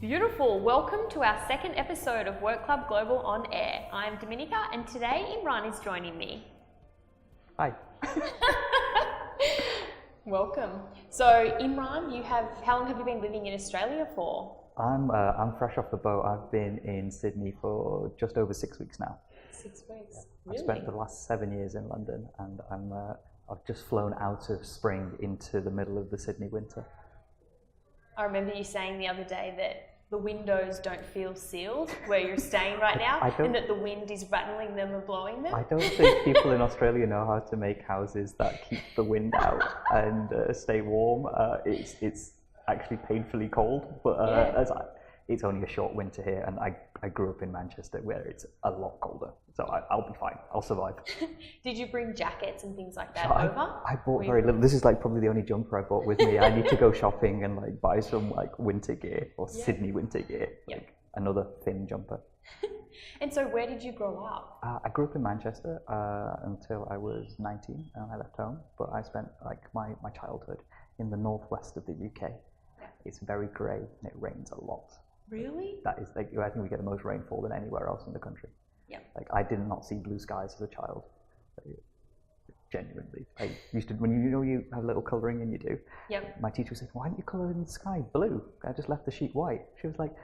Beautiful. Welcome to our second episode of Work Club Global on Air. I'm Dominica and today Imran is joining me. Hi. Welcome. So Imran, how long have you been living in Australia for? I'm fresh off the boat. I've been in Sydney for just over 6 weeks now. 6 weeks. Yeah. Really? I've spent the last 7 years in London, and I've just flown out of spring into the middle of the Sydney winter. I remember you saying the other day that the windows don't feel sealed where you're staying right now, and that the wind is rattling them and blowing them. I don't think people in Australia know how to make houses that keep the wind out and stay warm. It's actually painfully cold, but it's only a short winter here, and I grew up in Manchester where it's a lot colder, so I'll be fine. I'll survive. Did you bring jackets and things like that So over? I bought very little. This is probably the only jumper I bought with me. I need to go shopping and buy some winter gear or Sydney winter gear, another thin jumper. And so where did you grow up? I grew up in Manchester until I was 19 and I left home, but I spent my childhood in the northwest of the UK. Yeah. It's very grey and it rains a lot. Really? That is, I think we get the most rainfall than anywhere else in the country. Yeah. I did not see blue skies as a child. Genuinely, I used to, when you have a little colouring and you do. Yep. My teacher would say, "Why didn't you colour in the sky blue?" I just left the sheet white. She was like,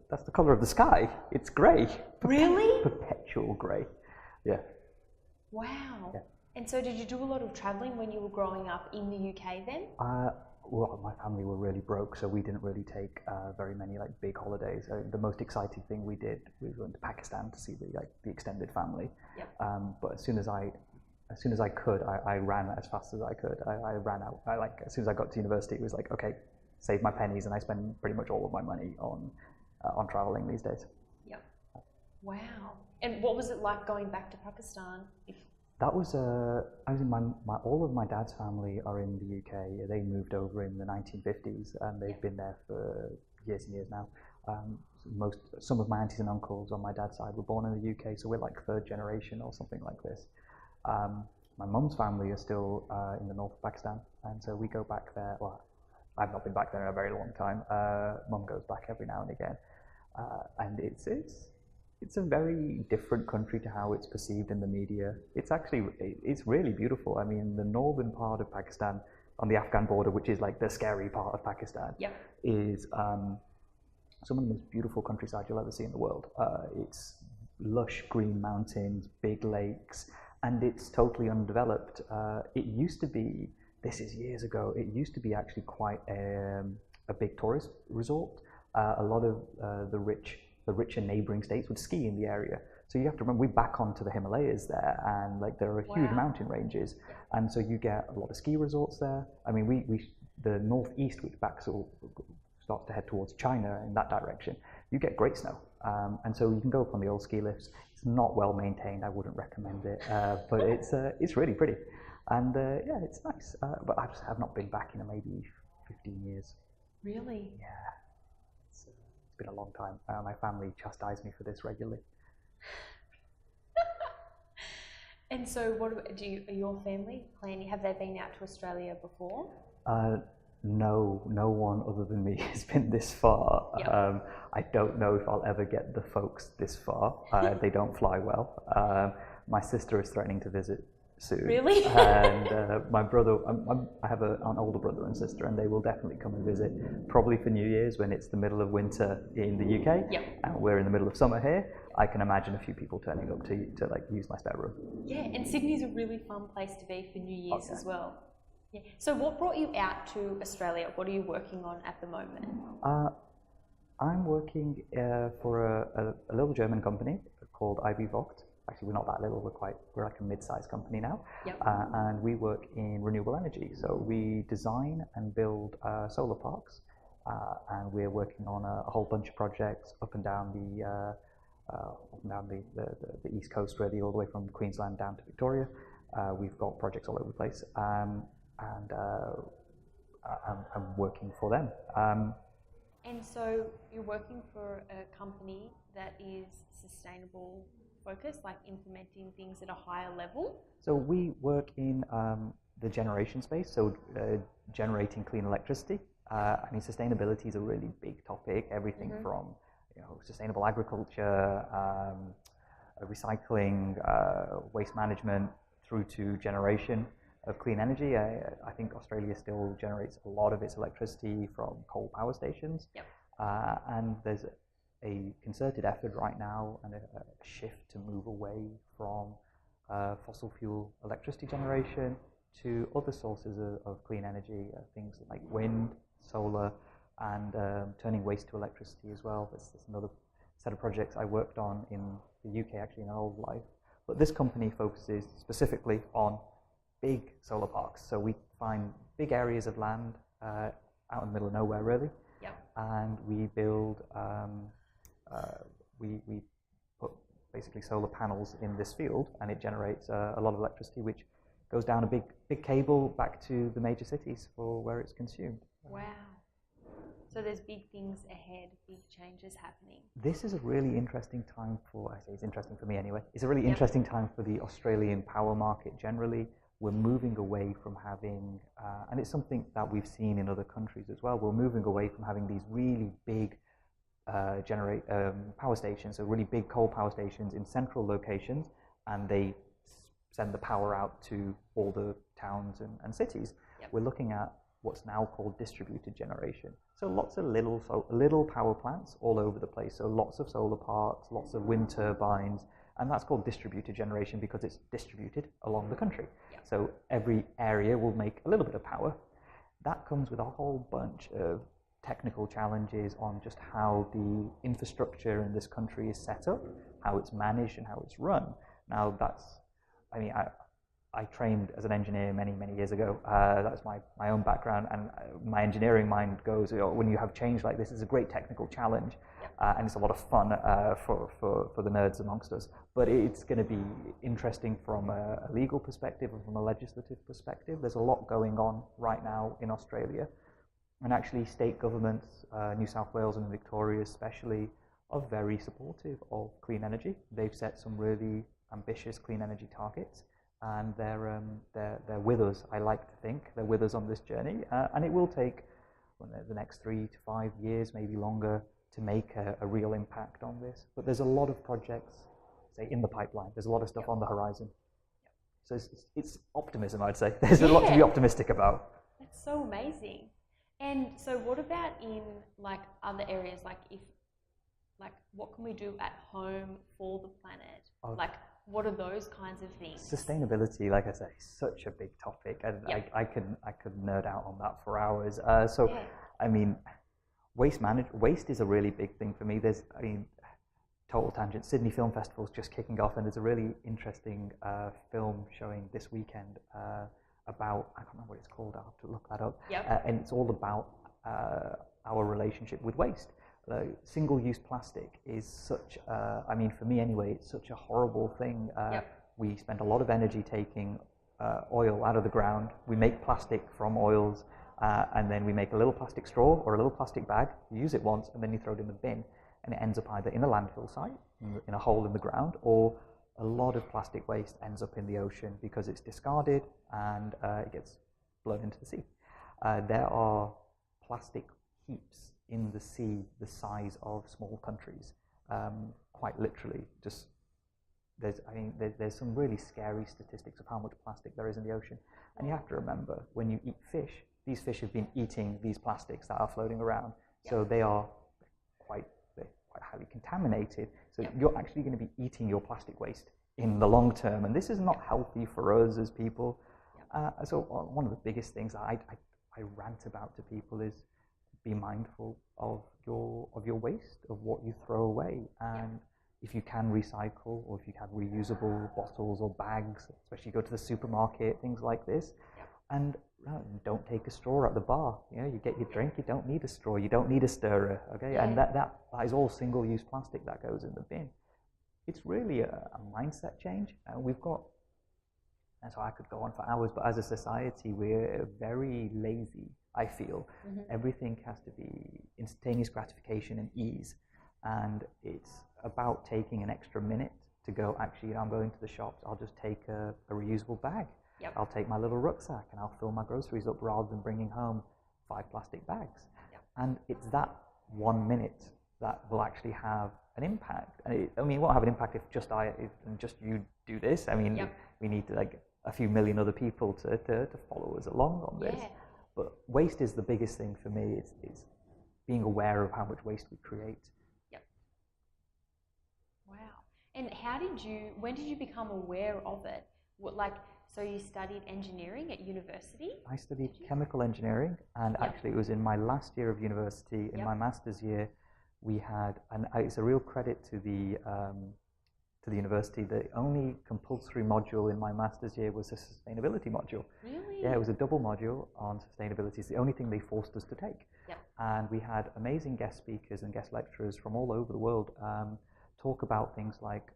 "That's the colour of the sky. It's grey." Really? Perpetual grey. Yeah. Wow. Yeah. And so did you do a lot of travelling when you were growing up in the UK then? Well, my family were really broke, so we didn't really take very many big holidays. The most exciting thing we did, we went to Pakistan to see the extended family. Yep. But as soon as I could, I ran as fast as I could. I ran out. As soon as I got to university, it was okay, save my pennies, and I spend pretty much all of my money on traveling these days. Yep. Wow. And what was it like going back to Pakistan? That was I was in all of my dad's family are in the UK. They moved over in the 1950s, and they've been there for years and years now. Some of my aunties and uncles on my dad's side were born in the UK, so we're third generation or something like this. My mum's family are still in the north of Pakistan, and so we go back there. Well, I've not been back there in a very long time. Mum goes back every now and again, and it's a very different country to how it's perceived in the media. It's really beautiful. I mean, the northern part of Pakistan, on the Afghan border, which is the scary part of Pakistan, is some of the most beautiful countryside you'll ever see in the world. It's lush green mountains, big lakes, and it's totally undeveloped. It used to be, this is years ago, it used to be actually quite a big tourist resort. A lot of the richer neighbouring states would ski in the area. So you have to remember, we're back onto the Himalayas there, and there are huge mountain ranges, and so you get a lot of ski resorts there. I mean, the northeast, which starts to head towards China in that direction, you get great snow, and so you can go up on the old ski lifts. It's not well maintained. I wouldn't recommend it, but it's really pretty, and it's nice. But I just have not been back in maybe 15 years. Really? Yeah. It's been a long time. My family chastise me for this regularly. And so are your family planning, have they been out to Australia before? No one other than me has been this far. Yep. I don't know if I'll ever get the folks this far. They don't fly well. My sister is threatening to visit soon. Really? And my brother, I have an older brother and sister, and they will definitely come and visit, probably for New Year's when it's the middle of winter in the UK, and we're in the middle of summer here. I can imagine a few people turning up to use my spare room. Yeah, and Sydney's a really fun place to be for New Year's as well. Yeah. So what brought you out to Australia? What are you working on at the moment? I'm working for a little German company called IB Vogt. Actually, we're not that little, we're like a mid-sized company now. Yep. And we work in renewable energy. So we design and build solar parks, and we're working on a whole bunch of projects up and down the east coast, really, all the way from Queensland down to Victoria. We've got projects all over the place, and I'm working for them. And so you're working for a company that is sustainable focused, implementing things at a higher level? So we work in the generation space, so generating clean electricity. I mean, sustainability is a really big topic. Everything from sustainable agriculture, recycling, waste management, through to generation of clean energy. I think Australia still generates a lot of its electricity from coal power stations. Yep. And there's a concerted effort right now and a shift to move away from fossil fuel electricity generation to other sources of clean energy, things like wind, solar, and turning waste to electricity as well. There's another set of projects I worked on in the UK, actually, in an old life. But this company focuses specifically on big solar parks. So we find big areas of land out in the middle of nowhere, really. Yep. And we build, we put basically solar panels in this field, and it generates a lot of electricity, which goes down a big cable back to the major cities for where it's consumed. Wow. So there's big things ahead, big changes happening. This is a really interesting time for, I say it's interesting for me anyway, it's a really interesting time for the Australian power market generally. We're moving away from having, and it's something that we've seen in other countries as well, we're moving away from having these really big power stations, so really big coal power stations in central locations, and they send the power out to all the towns and cities. Yep. We're looking at what's now called distributed generation. So lots of little power plants all over the place. So lots of solar parks, lots of wind turbines, and that's called distributed generation because it's distributed along the country. Yep. So every area will make a little bit of power. That comes with a whole bunch of technical challenges on just how the infrastructure in this country is set up, how it's managed and how it's run. Now I trained as an engineer many years ago. That's my own background, and my engineering mind goes, when you have change like this, it's a great technical challenge, and it's a lot of fun for the nerds amongst us. But it's going to be interesting from a legal perspective and from a legislative perspective. There's a lot going on right now in Australia, and actually state governments, New South Wales and Victoria especially, are very supportive of clean energy. They've set some really ambitious clean energy targets. And they're with us. I like to think they're with us on this journey, and it will take the next 3 to 5 years, maybe longer, to make a real impact on this. But there's a lot of projects, say, in the pipeline. There's a lot of stuff on the horizon. So it's optimism, I'd say. There's a lot to be optimistic about. That's so amazing. And so, what about in like other areas? Like what can we do at home for the planet? Like, what are those kinds of things? Sustainability, like I say, is such a big topic, and I could nerd out on that for hours. I mean, waste is a really big thing for me. Total tangent. Sydney Film Festival's just kicking off, and there's a really interesting film showing this weekend about, I can't remember what it's called. I'll have to look that up. Yep. And it's all about our relationship with waste. Single-use plastic is such, for me anyway, it's such a horrible thing. We spend a lot of energy taking oil out of the ground. We make plastic from oils, and then we make a little plastic straw or a little plastic bag. You use it once, and then you throw it in the bin, and it ends up either in a landfill site, in a hole in the ground, or a lot of plastic waste ends up in the ocean because it's discarded and it gets blown into the sea. There are plastic heaps in the sea the size of small countries, quite literally. There's some really scary statistics of how much plastic there is in the ocean. And you have to remember, when you eat fish, these fish have been eating these plastics that are floating around. So they're quite highly contaminated. So you're actually going to be eating your plastic waste in the long term. And this is not healthy for us as people. So one of the biggest things that I rant about to people is, be mindful of your waste, of what you throw away, and if you can recycle, or if you have reusable bottles or bags, especially go to the supermarket, things like this, and don't take a straw at the bar. You get your drink, you don't need a straw, you don't need a stirrer, okay? And that is all single-use plastic that goes in the bin. It's really a mindset change, and we've got, and so I could go on for hours, but as a society, we're very lazy, I feel. Everything has to be instantaneous gratification and ease. And it's about taking an extra minute to go, actually, I'm going to the shops, I'll just take a reusable bag. I'll take my little rucksack and I'll fill my groceries up rather than bringing home 5 plastic bags. Yep. And it's that 1 minute that will actually have an impact. And it won't have an impact if just you do this. I mean, yep. we need to, like, a few million other people to follow us along on this. Yeah. But waste is the biggest thing for me. It's being aware of how much waste we create. Yep. Wow. And when did you become aware of it? So you studied engineering at university? I studied chemical engineering, and yep. actually it was in my last year of university, in yep. my master's year, we had, and it's a real credit to the university, the only compulsory module in my master's year was a sustainability module. Really? Yeah, it was a double module on sustainability. It's the only thing they forced us to take. Yep. And we had amazing guest speakers and guest lecturers from all over the world talk about things like,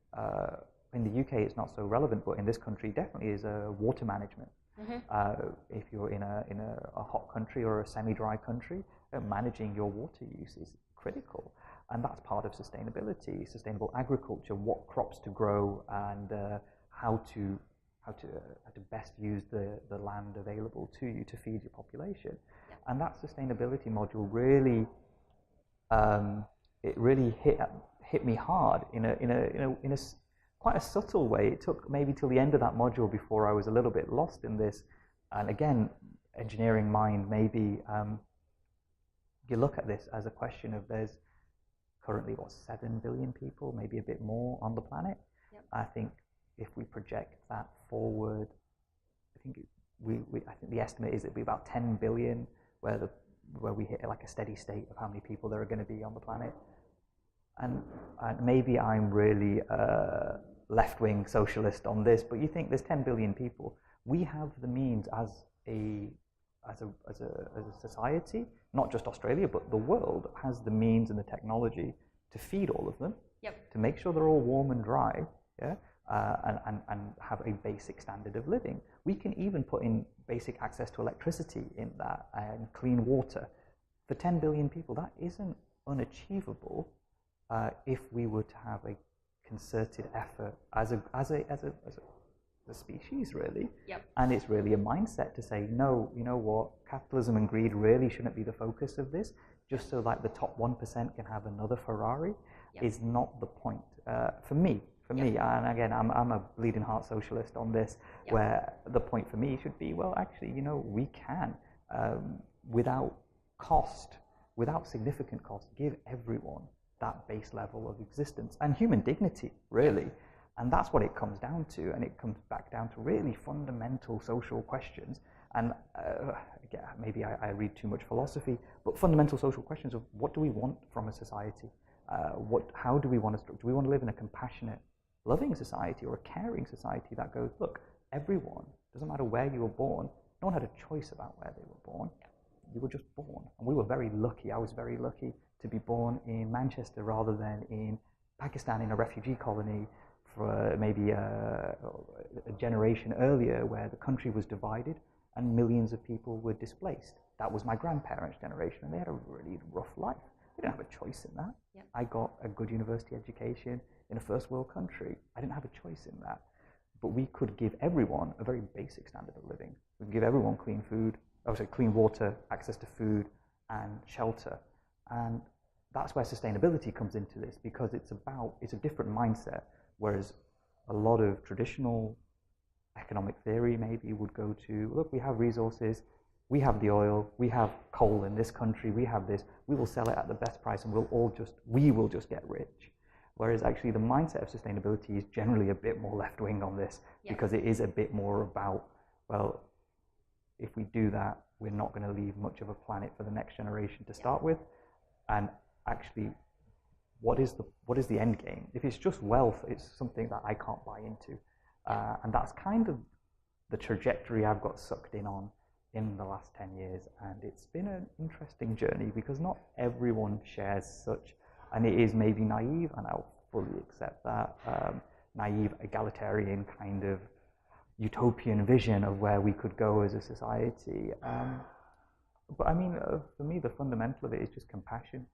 in the UK it's not so relevant, but in this country definitely is water management. Mm-hmm. If you're in a hot country or a semi-dry country, managing your water use is critical. And that's part of sustainability, sustainable agriculture, what crops to grow, and how to best use the land available to you to feed your population. Yep. And that sustainability module really, it really hit me hard in a quite a subtle way. It took maybe till the end of that module before I was a little bit lost in this. And again, engineering mind, maybe you look at this as a question of there's currently 7 billion people, maybe a bit more on the planet. Yep. I think if we project that forward, I think the estimate is it'll be about 10 billion where we hit like a steady state of how many people there are going to be on the planet. And maybe I'm really left-wing socialist on this, but you think there's 10 billion people. We have the means as a society, not just Australia, but the world has the means and the technology to feed all of them, yep. to make sure they're all warm and dry, yeah, and have a basic standard of living. We can even put in basic access to electricity in that, and clean water. For 10 billion people, that isn't unachievable if we were to have a concerted effort as a species, really. Yep. And it's really a mindset to say, no, you know what, capitalism and greed really shouldn't be the focus of this, just so like the top 1% can have another Ferrari, yep. is not the point. For me, and again, I'm a bleeding heart socialist on this, yep. where the point for me should be, well, actually, we can, without significant cost, give everyone that base level of existence and human dignity, really. And that's what it comes down to, and it comes back down to really fundamental social questions. And maybe I read too much philosophy, but fundamental social questions of what do we want from a society? How do we want to? Do we want to live in a compassionate, loving society or a caring society that goes, look, everyone, doesn't matter where you were born, no one had a choice about where they were born. You were just born, and we were very lucky. I was very lucky to be born in Manchester rather than in Pakistan in a refugee colony for maybe a generation earlier, where the country was divided and millions of people were displaced. That was my grandparents' generation, and they had a really rough life. They didn't have a choice in that. Yep. I got a good university education in a first world country. I didn't have a choice in that. But we could give everyone a very basic standard of living. We could give everyone clean water, access to food and shelter. And that's where sustainability comes into this, because it's a different mindset. Whereas a lot of traditional economic theory maybe would go to, look, we have resources, we have the oil, we have coal in this country, we have this, we will sell it at the best price and we will just get rich. Whereas actually the mindset of sustainability is generally a bit more left-wing on this, yep. because it is a bit more about, well, if we do that, we're not going to leave much of a planet for the next generation to start with. And actually, what is the end game? If it's just wealth, it's something that I can't buy into. And that's kind of the trajectory I've got sucked in on in the last 10 years. And it's been an interesting journey, because not everyone shares such, and it is maybe naive, and I'll fully accept that, naive, egalitarian kind of utopian vision of where we could go as a society. But I mean, for me, the fundamental of it is just compassion.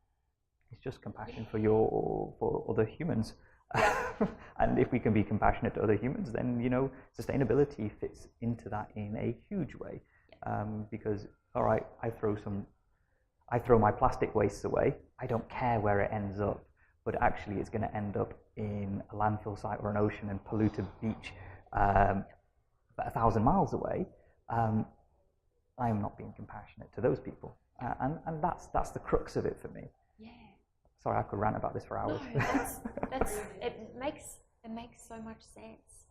It's just compassion for other humans. Yeah. And if we can be compassionate to other humans, then, sustainability fits into that in a huge way. Yeah. Because all right, I throw my plastic wastes away. I don't care where it ends up, but actually it's going to end up in a landfill site or an ocean and pollute a beach 1,000 miles away. I'm not being compassionate to those people, and that's the crux of it for me. Yeah. Sorry, I could rant about this for hours. No, it makes so much sense.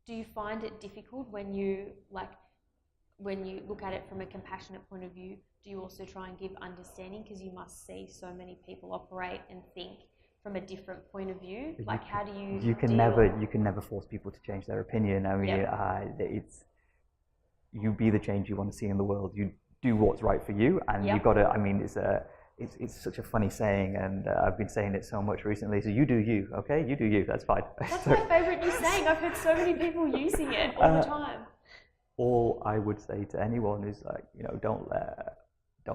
Do you find it difficult when you look at it from a compassionate point of view? Do you also try and give understanding, because you must see so many people operate and think from a different point of view? Like, how do you? You can never force people to change their opinion. I mean, it's you be the change you want to see in the world. You do what's right for you, and you got to. I mean, it's such a funny saying, and I've been saying it so much recently. So you do you, okay? You do you. That's fine. That's my favourite new saying. I've heard so many people using it all the time. All I would say to anyone is, like, don't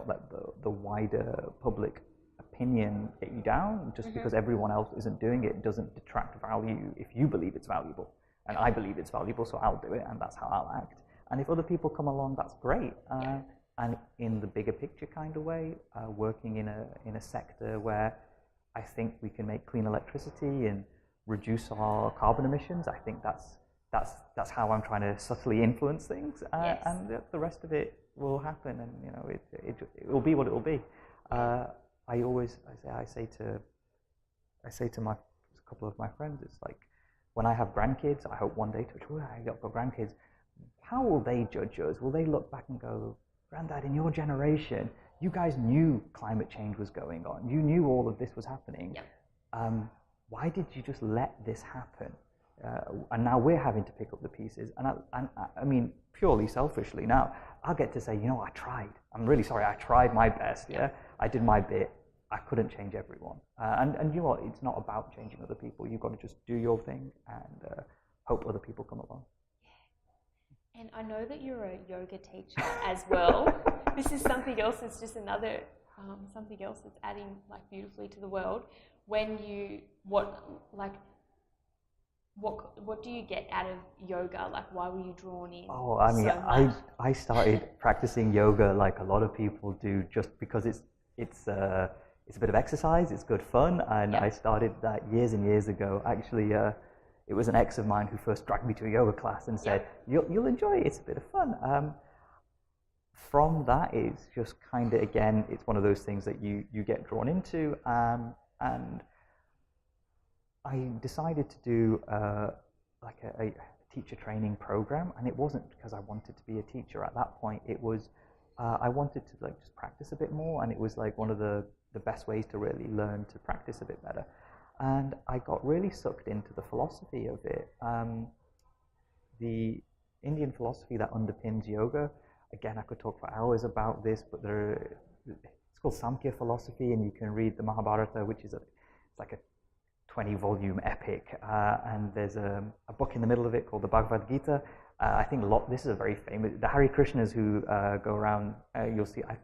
let the wider public opinion get you down. Just because everyone else isn't doing it doesn't detract value if you believe it's valuable. And I believe it's valuable, so I'll do it, and that's how I'll act. And if other people come along, that's great. And in the bigger picture kind of way, working in a sector where I think we can make clean electricity and reduce our carbon emissions, I think that's how I'm trying to subtly influence things, and the rest of it will happen, and it will be what it will be. I say to a couple of my friends, it's like, when I have grandkids, I hope one day, touch wood, I got grandkids. How will they judge us? Will they look back and go, Granddad, in your generation, you guys knew climate change was going on. You knew all of this was happening. Why did you just let this happen? And now we're having to pick up the pieces. And I mean, purely selfishly now, I'll get to say, I tried. I'm really sorry. I tried my best. I did my bit. I couldn't change everyone. And you know what? It's not about changing other people. You've got to just do your thing and hope other people come along. And I know that you're a yoga teacher as well. This is something else. It's just another something else that's adding beautifully to the world. What do you get out of yoga? Why were you drawn in? Oh, I mean, so I started practicing yoga like a lot of people do, just because it's a bit of exercise, it's good fun, and I started that years and years ago. Actually, it was an ex of mine who first dragged me to a yoga class and said, "You'll enjoy it. It's a bit of fun." From that, it's just kind of, again, it's one of those things that you get drawn into, and I decided to do a teacher training program, and it wasn't because I wanted to be a teacher at that point. It was I wanted to just practice a bit more, and it was one of the best ways to really learn to practice a bit better. And I got really sucked into the philosophy of it. The Indian philosophy that underpins yoga, again, I could talk for hours about this, but it's called Samkhya philosophy, and you can read the Mahabharata, which is it's like a 20-volume epic, and there's a book in the middle of it called the Bhagavad Gita. I think this is a very famous, the Hare Krishnas who go around, you'll see, I've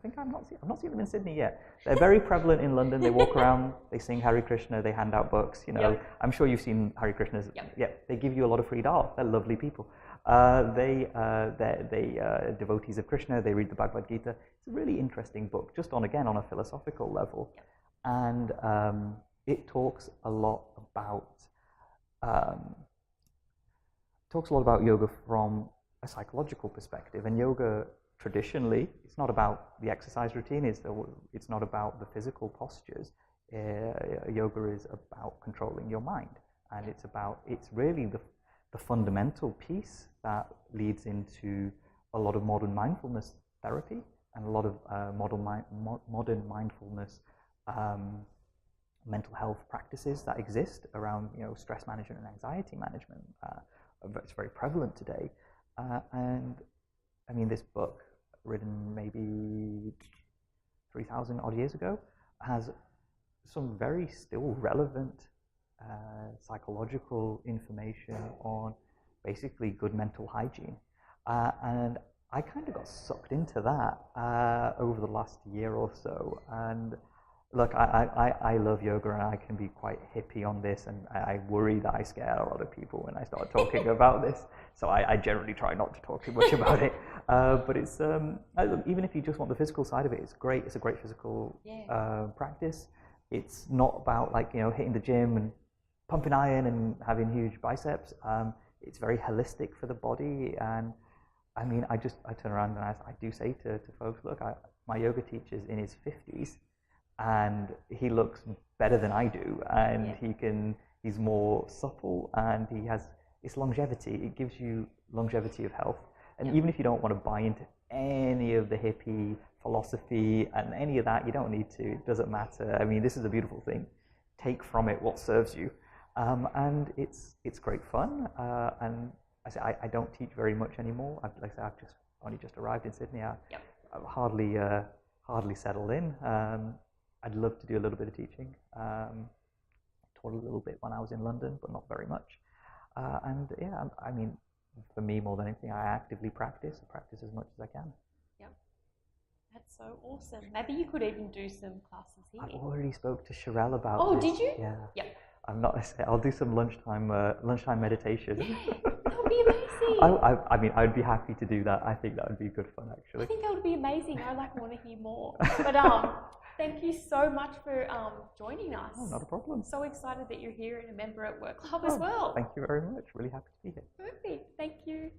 not seen them in Sydney yet. They're very prevalent in London. They walk around, they sing Hare Krishna, they hand out books, I'm sure you've seen Hare Krishnas. They give you a lot of free dal. They're lovely people. They're devotees of Krishna. They read the Bhagavad Gita. It's a really interesting book, just on a philosophical level. And it talks a lot about yoga from a psychological perspective. And yoga, traditionally, it's not about the exercise routine. It's not about the physical postures. Yoga is about controlling your mind, and it's really the fundamental piece that leads into a lot of modern mindfulness therapy and a lot of modern mindfulness mental health practices that exist around stress management and anxiety management. It's very prevalent today, and I mean, this book, written maybe 3,000 odd years ago, has some very still relevant psychological information on basically good mental hygiene, and I kind of got sucked into that over the last year or so, and look, I love yoga, and I can be quite hippie on this, and I worry that I scare a lot of people when I start talking about this. So I generally try not to talk too much about it. But it's even if you just want the physical side of it, it's great. It's a great physical practice. It's not about like hitting the gym and pumping iron and having huge biceps. It's very holistic for the body, and I mean, I turn around and I do say to folks, look, my yoga teacher's in his 50s, and he looks better than I do, and he's more supple, and he has it's longevity. It gives you longevity of health, and even if you don't want to buy into any of the hippie philosophy and any of that, you don't need to. It doesn't matter. I mean, this is a beautiful thing. Take from it what serves you, and it's great fun. And I don't teach very much anymore. Like I say, I've only just arrived in Sydney. I've hardly settled in. I'd love to do a little bit of teaching. Taught a little bit when I was in London, but not very much. And yeah, I mean, for me, more than anything, I actively practice. I practice as much as I can. Yep. That's so awesome. Maybe you could even do some classes here. I've already spoke to Sherelle about this. Oh, did you? Yeah. Yep. I'm not. I'll do some lunchtime meditation. Yeah, that would be amazing. I mean, I'd be happy to do that. I think that would be good fun, actually. I think that would be amazing. I want to hear more. But thank you so much for joining us. Oh, not a problem. So excited that you're here and a member at Work Club as well. Thank you very much. Really happy to be here. Perfect. Thank you.